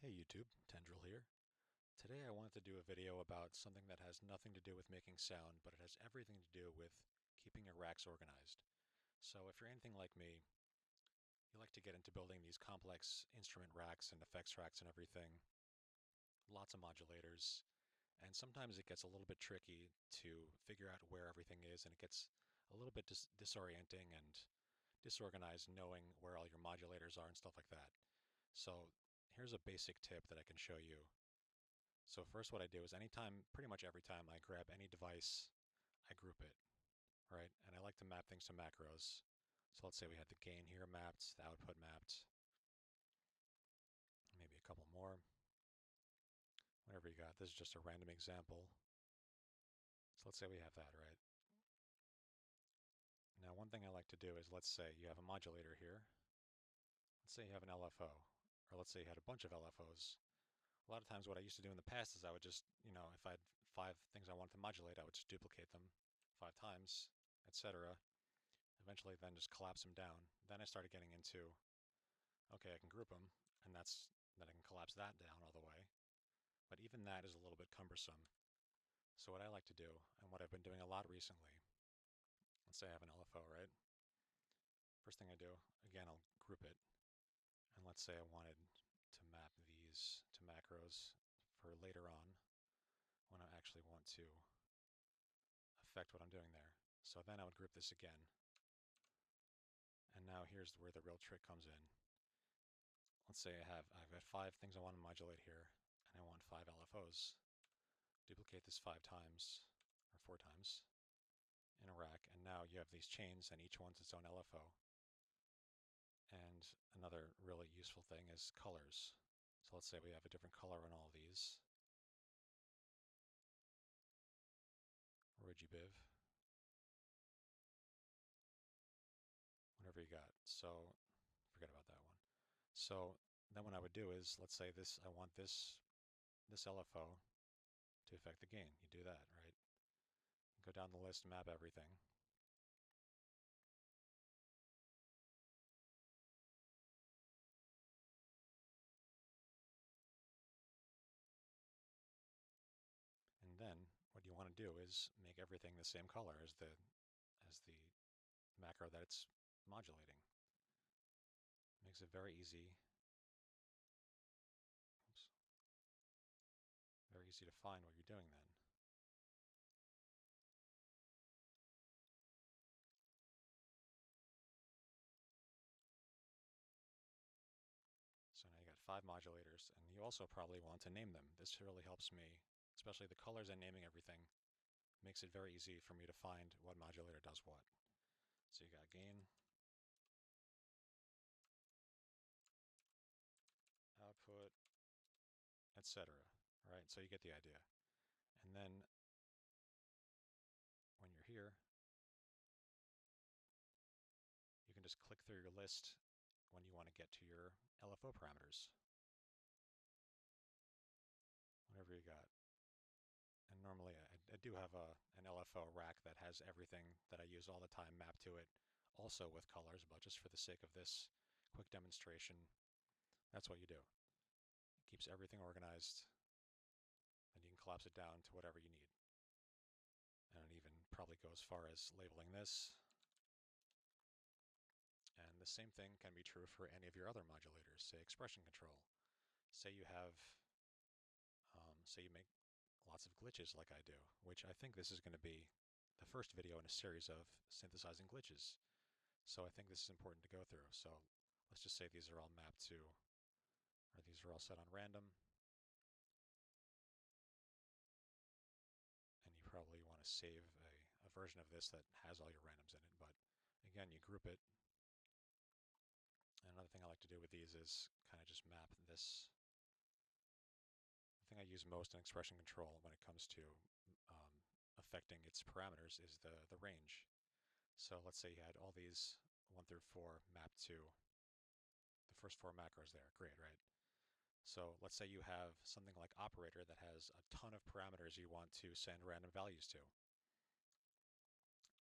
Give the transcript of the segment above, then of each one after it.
Hey YouTube, Tendril here. Today I wanted to do a video about something that has nothing to do with making sound, but it has everything to do with keeping your racks organized. So if you're anything like me, you like to get into building these complex instrument racks and effects racks and everything, lots of modulators, and sometimes it gets a little bit tricky to figure out where everything is, and it gets a little bit disorienting and disorganized knowing where all your modulators are and stuff like that. So here's a basic tip that I can show you. So first what I do is pretty much every time I grab any device, I group it, right? And I like to map things to macros. So let's say we had the gain here mapped, the output mapped, maybe a couple more. Whatever you got. This is just a random example. So let's say we have that, right? Now one thing I like to do is, let's say you have a modulator here. Let's say you have an LFO, or let's say you had a bunch of LFOs. A lot of times what I used to do in the past is I would just, if I had 5 things I wanted to modulate, I would just duplicate them 5 times, etc. Eventually then just collapse them down. Then I started getting into, okay, I can group them, and then I can collapse that down all the way. But even that is a little bit cumbersome. So what I like to do, and what I've been doing a lot recently, let's say I have an LFO, right? First thing I do, again, I'll group it. And let's say I wanted to map these to macros for later on when I actually want to affect what I'm doing there. So then I would group this again. And now here's where the real trick comes in. Let's say I've got 5 things I want to modulate here, and I want 5 LFOs. Duplicate this 5 times, or 4 times, in a rack, and now you have these chains, and each one's its own LFO. And another really useful thing is colors. So let's say we have a different color on all of these. Rigibiv. Whatever you got. So forget about that one. So then what I would do is, let's say I want this LFO to affect the gain. You do that, right? Go down the list, map everything. And then what you want to do is make everything the same color as the macro that it's modulating. Makes it very easy. Oops. Very easy to find what you're doing then. So now you got 5 modulators, and you also probably want to name them. This really helps me, especially the colors and naming everything. Makes it very easy for me to find what modulator does what. So you got gain, output, etc. Right? So you get the idea. And then when you're here, you can just click through your list when you want to get to your LFO parameters. Whatever you got. And normally I do have an LFO rack that has everything that I use all the time mapped to it, also with colors, but just for the sake of this quick demonstration, that's what you do. It keeps everything organized, and you can collapse it down to whatever you need. And it even probably goes as far as labeling this. And the same thing can be true for any of your other modulators, say expression control. Say you have, say you make lots of glitches like I do, which I think this is going to be the first video in a series of synthesizing glitches. So I think this is important to go through. So let's just say these are all mapped to, or these are all set on random. And you probably want to save a version of this that has all your randoms in it. But again, you group it. And another thing I like to do with these is kind of just map this. The thing I use most in expression control when it comes to affecting its parameters is the range. So let's say you had all these 1 through 4 mapped to the first 4 macros there. Great, right? So let's say you have something like operator that has a ton of parameters you want to send random values to.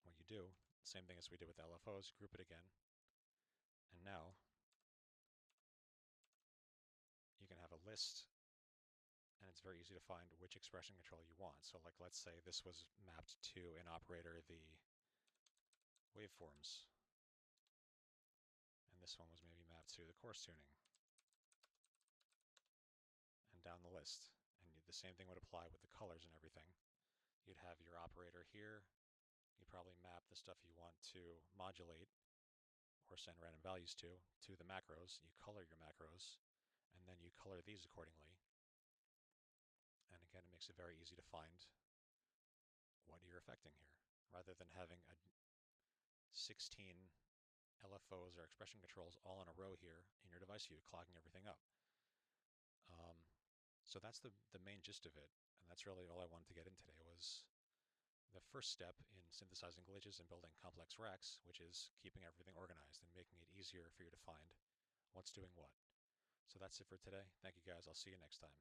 What you do, same thing as we did with LFOs, group it again. And now you can have a list, and it's very easy to find which expression control you want. So like let's say this was mapped to an operator, the waveforms, and this one was maybe mapped to the coarse tuning, and down the list. And the same thing would apply with the colors and everything. You'd have your operator here. You probably map the stuff you want to modulate or send random values to the macros. You color your macros, and then you color these accordingly. And again, it makes it very easy to find what you're affecting here, rather than having 16 LFOs or expression controls all in a row here in your device view, clogging everything up. So that's the main gist of it, and that's really all I wanted to get in today was the first step in synthesizing glitches and building complex racks, which is keeping everything organized and making it easier for you to find what's doing what. So that's it for today. Thank you guys. I'll see you next time.